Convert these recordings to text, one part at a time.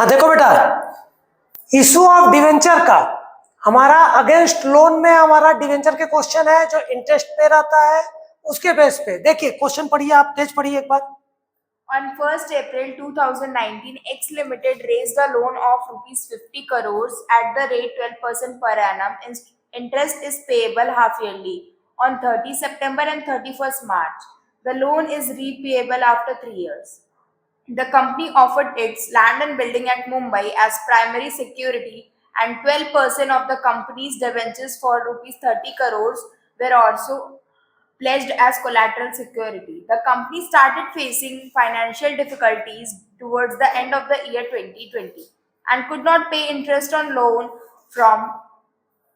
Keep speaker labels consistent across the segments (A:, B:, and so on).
A: हाँ देखो बेटा, इशू ऑफ डिवेंचर का हमारा अगेंस्ट लोन में हमारा डिवेंचर के क्वेश्चन है जो इंटरेस्ट पे रहता है उसके बेस पे। देखिए क्वेश्चन पढ़िए, आप तेज पढ़िए एक बार।
B: On 1st April 2019, X Limited raised a loan of rupees 50 crores at the rate 12% per annum. Interest is payable half yearly on 30 September and 31st March. The loan is repayable after 3 years. The company offered its land and building at Mumbai as primary security, and 12% of the company's debentures for rupees 30 crores were also pledged as collateral security. The company started facing financial difficulties towards the end of the year 2020 and could not pay interest on loan from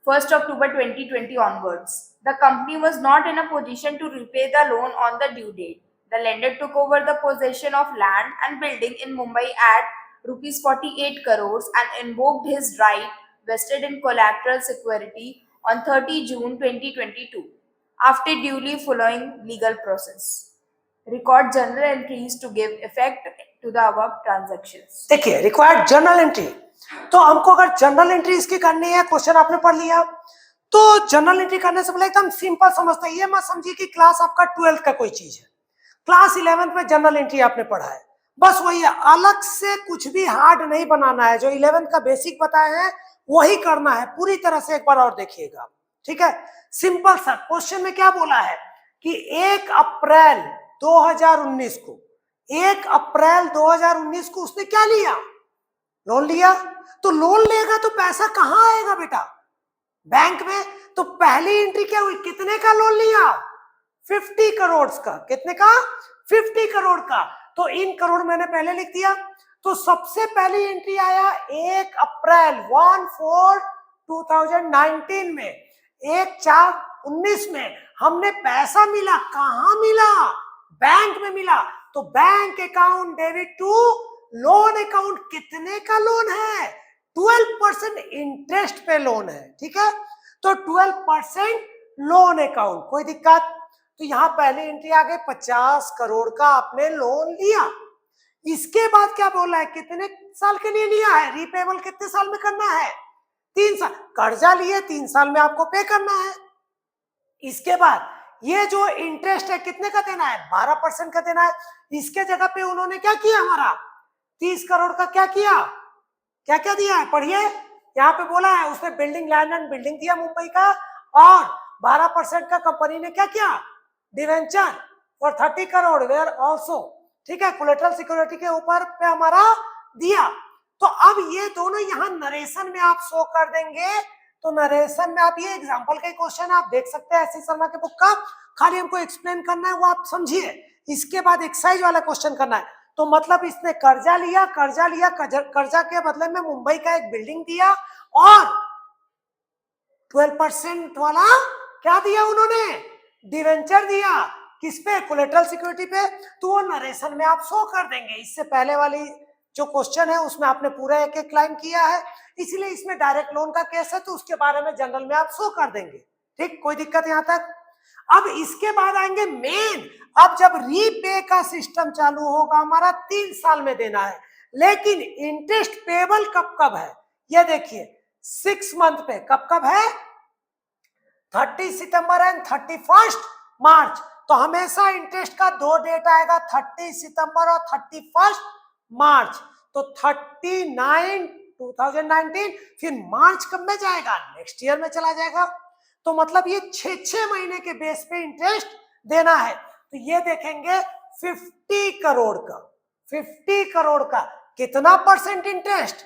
B: 1st October 2020 onwards. The company was not in a position to repay the loan on the due date. The lender took over the possession of land and building in Mumbai at rupees 48 crores and invoked his right vested in collateral security on 30 June 2022 after duly following legal process. Record journal entries to give effect to the above transactions.
A: देखिए required journal entry, तो हमको अगर journal entry इसकी करनी है, question आपने पढ़ लिया, तो जर्नल एंट्री करने से पहले एकदम सिंपल समझते हैं। ये मत समझिए कि क्लास आपका 12th का कोई चीज है, क्लास 11th में जनरल एंट्री आपने पढ़ा है, बस वही है, अलग से कुछ भी हार्ड नहीं बनाना है। जो 11th का बेसिक बताए हैं वही करना है पूरी तरह से। एक बार और देखिएगा, ठीक है। सिंपल सा क्वेश्चन में क्या बोला है कि 1 अप्रैल 2019 को 1 अप्रैल 2019 को उसने क्या लिया, लोन लिया। तो लोन लेगा तो पैसा कहां आएगा बेटा, बैंक में। तो पहली एंट्री क्या हुई, कितने का लोन लिया, 50 करोड़ का। कितने का, 50 करोड़ का। तो इन करोड़ मैंने पहले लिख दिया। तो सबसे पहली एंट्री आया 1 अप्रैल 1/4/2019 में, 1/4/19 में हमने पैसा मिला, कहां मिला, बैंक में मिला। तो bank account debit to loan account. कितने का लोन है, 12% इंटरेस्ट पे लोन है, ठीक है। तो 12% लोन अकाउंट, कोई दिक्कत। तो यहां पहली एंट्री आ गई, 50 करोड़ का आपने लोन लिया। इसके बाद क्या बोला है, कितने साल के लिए लिया है, रीपेबल कितने साल में करना है, 3 साल। कर्जा लिए 3 साल में आपको पे करना है। इसके बाद ये जो इंटरेस्ट है कितने का देना है, 12% का देना है। इसके जगह पे उन्होंने क्या किया, हमारा 30 करोड़ का क्या किया, क्या क्या दिया है, पढ़िए। यहाँ पे बोला है उसने बिल्डिंग, लैंड एंड बिल्डिंग दिया मुंबई का, और 12% का कंपनी ने क्या किया, debenture for 30 crore where also, ठीक है, कोलेटरल सिक्योरिटी के ऊपर पे हमारा दिया। तो अब ये दोनों यहाँ नरेशन में आप शो कर देंगे। तो नरेशन में आप, ये एग्जांपल का क्वेश्चन आप देख सकते हैं एससी शर्मा के बुक का, खाली हमको एक्सप्लेन करना है, वो आप समझिए। इसके बाद एक्सरसाइज वाला क्वेश्चन करना है। तो मतलब इसने कर्जा लिया, कर्जा के बदले में मुंबई का एक बिल्डिंग दिया, और 12% वाला क्या दिया उन्होंने, डिवेंचर दिया। किस पे, कोलेटरल सिक्योरिटी पे। तो वो नरेशन में आप शो कर देंगे। इससे पहले वाली जो क्वेश्चन है उसमें आपने पूरा एक एक लाइन किया है, इसलिए इसमें डायरेक्ट लोन का केस है, तो उसके बारे में जनरल में आप शो कर देंगे, ठीक, कोई दिक्कत यहां तक। अब इसके बाद आएंगे मेन। अब जब रीपे का सिस्टम चालू होगा, हमारा 3 साल में देना है, लेकिन इंटरेस्ट पेबल कब कब है, ये देखिए 6 मंथ पे कब कब है, 30 सितंबर एंड 31 मार्च। तो हमेशा इंटरेस्ट का 2 डेट आएगा, 30 सितंबर और 31 मार्च। तो 39 2019, फिर मार्च कब में जाएगा, नेक्स्ट ईयर में चला जाएगा। तो मतलब ये 6 महीने के बेस पे इंटरेस्ट देना है। तो ये देखेंगे 50 करोड़ का, 50 करोड़ का कितना परसेंट इंटरेस्ट,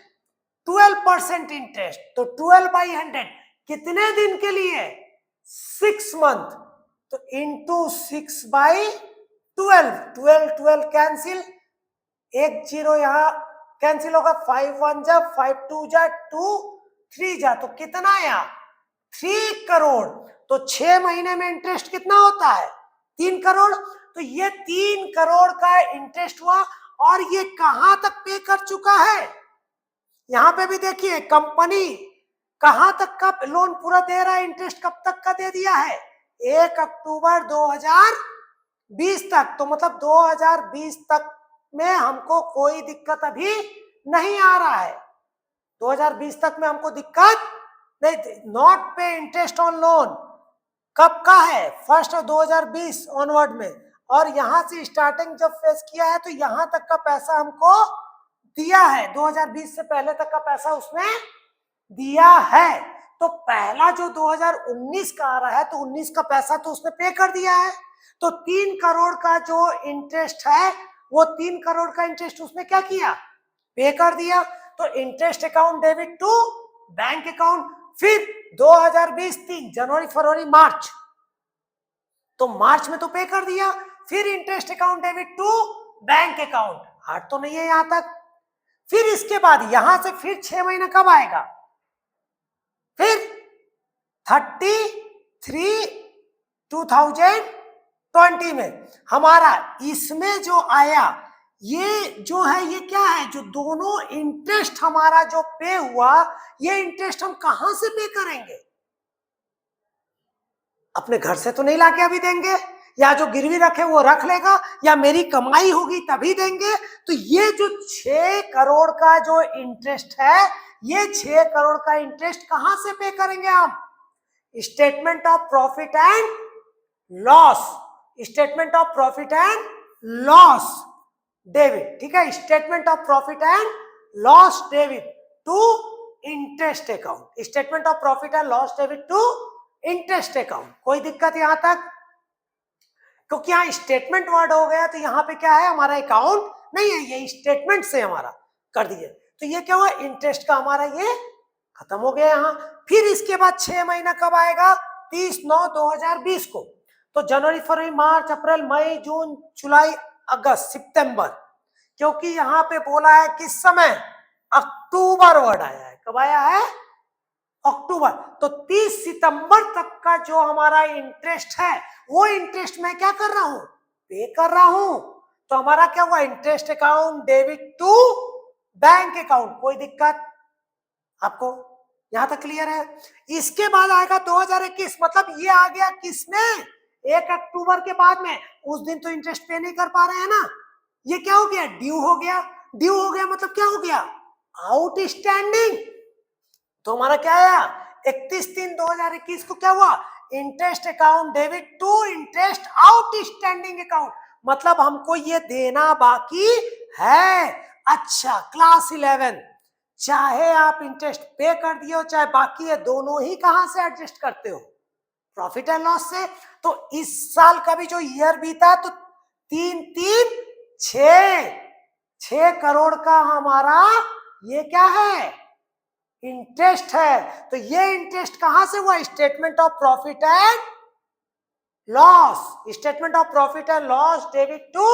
A: 12% इंटरेस्ट। तो 12/100 कितने दिन के लिए, 6 मंथ। तो इंटू 6/12, 12 कैंसिल, 1 0 यहाँ कैंसिल होगा, 5 1 जा, 5 2 जा, 2 3 जा, तो कितना आया, 3 करोड़। तो 6 महीने में इंटरेस्ट कितना होता है, 3 करोड़। तो ये 3 करोड़ का इंटरेस्ट हुआ, और ये कहां तक पे कर चुका है, यहां पे भी देखिए कंपनी कहां तक का लोन पूरा दे रहा है, इंटरेस्ट कब तक का दे दिया है, 1 अक्टूबर 2020 तक। तो मतलब 2020 तक में हमको कोई दिक्कत अभी नहीं आ रहा है। 2020 तक में हमको दिक्कत नहीं, नॉट पे इंटरेस्ट ऑन लोन कब का है, 1 2020 ऑनवर्ड में, और यहां से स्टार्टिंग जब फेस किया है तो यहां तक का पैसा हमको दिया है, 2020 से पहले तक का पैसा उसने दिया है। तो पहला जो 2019 का आ रहा है तो 19 का पैसा तो उसने पे कर दिया है, तो 3 करोड़ का जो इंटरेस्ट है वो 3 करोड़ का इंटरेस्ट उसने क्या किया, पे कर दिया। तो interest account debit to bank account. फिर 2020 3 जनवरी फरवरी मार्च, तो मार्च में तो पे कर दिया, फिर interest account debit to bank account, hard तो नहीं है यहां तक। फिर इसके बाद यहां से फिर 6 महीना कब आएगा, फिर 33 2020 में हमारा इसमें जो आया, ये जो है ये क्या है, जो दोनों इंटरेस्ट हमारा जो पे हुआ, ये इंटरेस्ट हम कहां से पे करेंगे, अपने घर से तो नहीं लाके अभी देंगे, या जो गिरवी रखे वो रख लेगा, या मेरी कमाई होगी तभी देंगे। तो ये जो 6 करोड़ का जो इंटरेस्ट है, ये 6 करोड़ का इंटरेस्ट कहां से पे करेंगे हम, statement of profit and loss, statement of profit and loss debit, ठीक है, statement of profit and loss debit to interest account, statement of profit and loss debit to interest account. कोई दिक्कत यहां तक, क्योंकि यहाँ स्टेटमेंट वर्ड हो गया तो यहाँ पे क्या है, हमारा अकाउंट नहीं है, ये स्टेटमेंट से हमारा कर दिए, तो ये क्या हुआ, इंटरेस्ट का हमारा ये खत्म हो गया यहाँ। फिर इसके बाद 6 महीना कब आएगा, 30/9/2020 को, तो जनवरी फरवरी मार्च अप्रैल मई जून जुलाई अगस्त सितंबर, क्योंकि यहाँ पे बोला है किस समय, अक्टूबर वर्ड आया है, कब आया है, अक्टूबर। तो 30 सितंबर तक का जो हमारा इंटरेस्ट है वो इंटरेस्ट मैं क्या कर रहा हूं, पे कर रहा हूं। तो हमारा क्या हुआ, interest account debit to bank account. कोई दिक्कत आपको यहां तक क्लियर है। इसके बाद आएगा 2021, मतलब ये आ गया किसमें, 1 अक्टूबर के बाद में, उस दिन तो इंटरेस्ट पे नहीं कर पा रहे हैं ना, ये क्या हो गया, ड्यू हो गया। ड्यू हो गया मतलब क्या हो गया, आउटस्टैंडिंग। तो हमारा क्या आया, 31/3/2021 को क्या हुआ, interest account debit to interest outstanding account, मतलब हमको ये देना बाकी है। अच्छा, क्लास 11, चाहे आप इंटरेस्ट पे कर दिए हो चाहे बाकी है, दोनों ही कहां से एडजस्ट करते हो, प्रॉफिट एंड लॉस से। तो इस साल का भी जो ईयर बीता तो 6 करोड़ का हमारा ये क्या है, इंटरेस्ट है। तो ये इंटरेस्ट कहां से हुआ, statement of profit and loss, statement of profit and loss debit to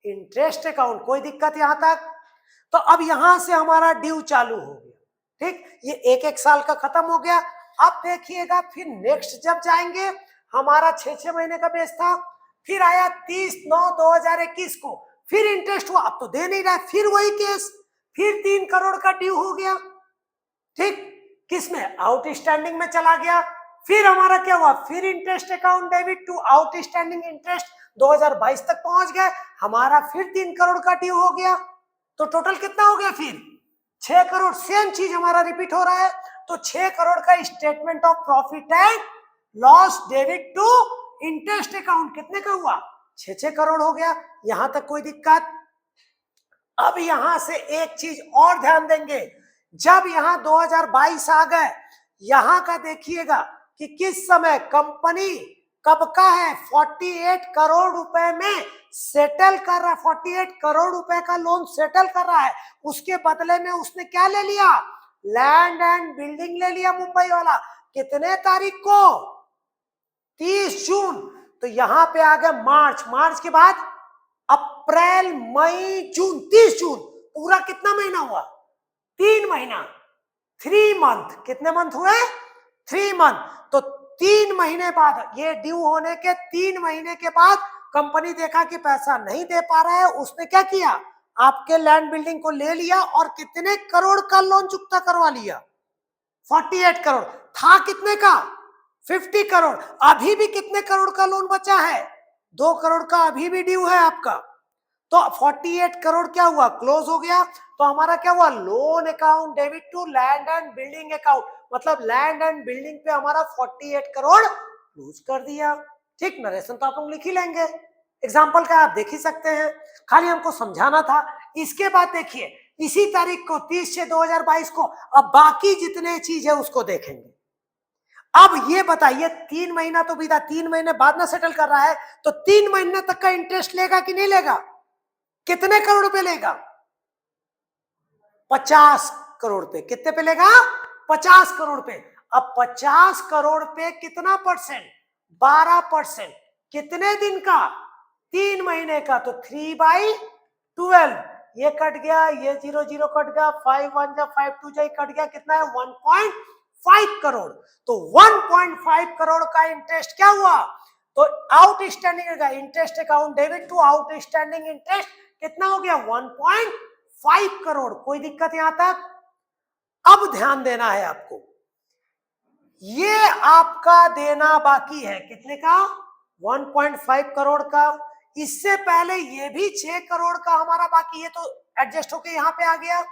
A: interest account. कोई दिक्कत यहां तक। तो अब यहां से हमारा ड्यू चालू हो गया, ठीक, ये 1-1 साल का खत्म हो गया। अब देखिएगा फिर नेक्स्ट जब जाएंगे, हमारा 6-6 महीने का बेस था, फिर आया 30/9/2021 को, फिर इंटरेस्ट हुआ, अब तो दे नहीं रहा, फिर वही केस, फिर 3 करोड़ का ड्यू हो गया, ठीक, किसमें, आउटस्टैंडिंग में चला गया। फिर हमारा क्या हुआ, फिर interest account debit to outstanding interest 2022 तक पहुंच गए, हमारा फिर 3 करोड़ का ड्यू हो गया। तो टोटल कितना हो गया, फिर 6 करोड़। सेम चीज हमारा रिपीट हो रहा है। तो 6 करोड़ का statement of profit and loss debit to interest account कितने का हुआ, 6 करोड़ हो गया। यहां तक कोई दिक्कत। अब यहां से एक चीज और ध्यान देंगे, जब यहां 2022 आ गए, यहां का देखिएगा कि किस समय कंपनी कब का है, 48 करोड़ रुपए में सेटल कर रहा है, 48 करोड़ रुपए का लोन सेटल कर रहा है। उसके बदले में उसने क्या ले लिया, लैंड एंड बिल्डिंग ले लिया मुंबई वाला। कितने तारीख को, 30 जून। तो यहां पे आ गया मार्च, मार्च के बाद अप्रैल मई जून, 30 जून, पूरा कितना महीना हुआ, 3 महीना, 3 मंथ। कितने मंथ हुए, 3 मंथ। तो 3 महीने बाद, ये ड्यू होने के 3 महीने के बाद कंपनी देखा कि पैसा नहीं दे पा रहा है, उसने क्या किया, आपके लैंड बिल्डिंग को ले लिया और कितने करोड़ का लोन चुकता करवा लिया, 48 करोड़। था कितने का, 50 करोड़। अभी भी कितने करोड़ का लोन बचा है, 2 करोड़ का अभी भी ड्यू है आपका। तो 48 करोड़ क्या हुआ, क्लोज हो गया। तो हमारा क्या हुआ, loan account debit to land and building account, मतलब लैंड एंड बिल्डिंग पे हमारा 48 करोड़ लूज कर दिया। ठीक, नरेशन तो आप लोग लिख ही लेंगे, एग्जाम्पल का आप देख ही सकते हैं, खाली हमको समझाना था। इसके बाद देखिए इसी तारीख को 30/6/2022 को अब बाकी जितने चीज है उसको देखेंगे। अब ये बताइए 3 महीना तो बीता, 3 महीने बाद ना सेटल कर रहा है, तो 3 महीने तक का इंटरेस्ट लेगा कि नहीं लेगा, कितने करोड़ रुपए लेगा, 50 करोड़ पे, कितने पे लेगा, 50 करोड़ पे। अब 50 करोड़ पे कितना परसेंट, 12%, कितने दिन का, 3 महीने का, तो 3/12, ये कट गया, ये 0 0 कट गया, 5 1 जा 5 2 जा कट गया, कितना है 1.5 करोड़। तो 1.5 करोड़ का इंटरेस्ट क्या हुआ, तो आउटस्टैंडिंग का interest account debit to outstanding interest कितना हो गया, 1.5 करोड़। कोई दिक्कत यहां तक? अब ध्यान देना है आपको, ये आपका देना बाकी है कितने का, 1.5 करोड़ का। इससे पहले ये भी 6 करोड़ का हमारा बाकी है, तो एडजस्ट होके यहाँ पे आ गया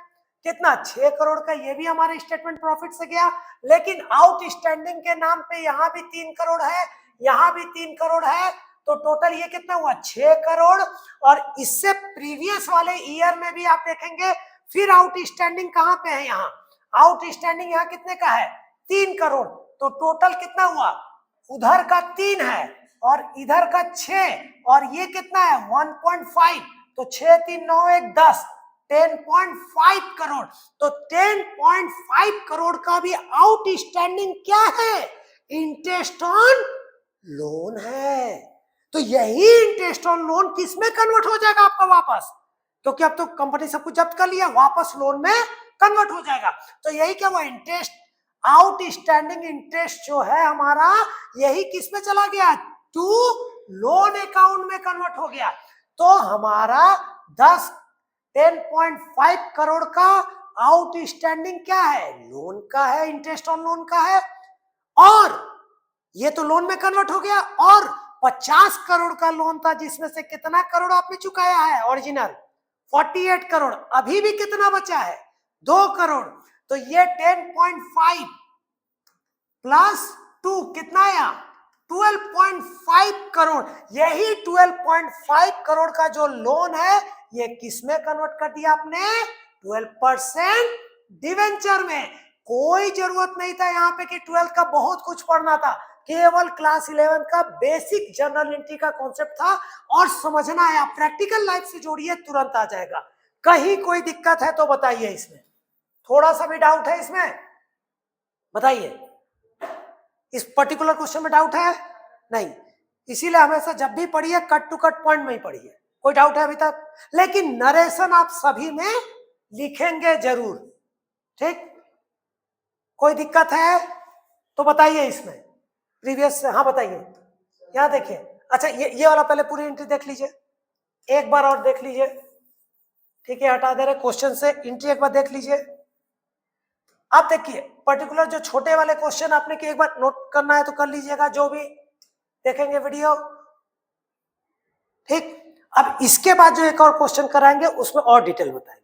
A: कितना, 6 करोड़ का, ये भी हमारे स्टेटमेंट प्रॉफिट से गया। लेकिन आउटस्टैंडिंग के नाम पे यहाँ भी 3 करोड़ है, यहाँ भी 3 करोड़ है, तो टोटल ये कितना हुआ, 6 करोड़। और इससे प्रीवियस वाले ईयर में भी आप देखेंगे फिर आउटस्टैंडिंग कहाँ पे है, यहाँ आउटस्टैंडिंग यहाँ कितने का है, 3 करोड़। तो टोटल कितना हुआ, उधर का 3 है और इधर का 6, और ये कितना है 1.5, तो 6 3 9 1 10, 10.5 करोड़। तो 10.5 करोड़ का भी आउटस्टैंडिंग क्या है, इंटरेस्ट ऑन लोन है। तो यही इंटरेस्ट ऑन लोन किस में कन्वर्ट हो जाएगा आपका वापस, क्योंकि अब तो कंपनी सब कुछ जब्त कर लिया, वापस लोन में कन्वर्ट हो जाएगा। तो यही क्या हुआ, इंटरेस्ट, आउटस्टैंडिंग इंटरेस्ट जो है हमारा, यही किस में चला गया, टू लोन अकाउंट में कन्वर्ट हो गया। तो हमारा 10.5 करोड़ का आउटस्टैंडिंग क्या है, लोन का है, इंटरेस्ट ऑन लोन का है, और ये तो लोन में कन्वर्ट हो गया। और 50 करोड़ का लोन था जिसमें से कितना करोड़ आपने चुकाया है ओरिजिनल, 48 करोड़, अभी भी कितना बचा है, 2 करोड़। तो ये 10.5 प्लस 2 कितना आया, 12.5 करोड़। यही 12.5 करोड़ का जो लोन है ये किस में कन्वर्ट कर दिया आपने, 12% डिवेंचर में। कोई जरूरत नहीं था यहाँ पे कि 12 का बहुत कुछ पढ़ना था, केवल क्लास 11 का बेसिक जनरल एंट्री का कॉन्सेप्ट था और समझना है। आप प्रैक्टिकल लाइफ से जोड़िए, तुरंत आ जाएगा। कहीं कोई दिक्कत है तो बताइए, इसमें थोड़ा सा भी डाउट है इसमें, बताइए। इस पर्टिकुलर क्वेश्चन में डाउट है नहीं, इसीलिए हमेशा जब भी पढ़िए कट टू कट पॉइंट में ही पढ़िए। कोई डाउट है अभी तक? लेकिन नरेशन आप सभी में लिखेंगे जरूर, ठीक? कोई दिक्कत है तो बताइए इसमें प्रीवियस से। हाँ बताइए, यहाँ देखिए। अच्छा ये वाला पहले पूरी एंट्री देख लीजिए, एक बार और देख लीजिए, ठीक है? हटा दे रहे क्वेश्चन से, एंट्री एक बार देख लीजिए। आप देखिए पर्टिकुलर जो छोटे वाले क्वेश्चन आपने कि एक बार नोट करना है तो कर लीजिएगा, जो भी देखेंगे वीडियो, ठीक? अब इसके बाद जो एक और क्वेश्चन कराएंगे उसमें और डिटेल बताएंगे।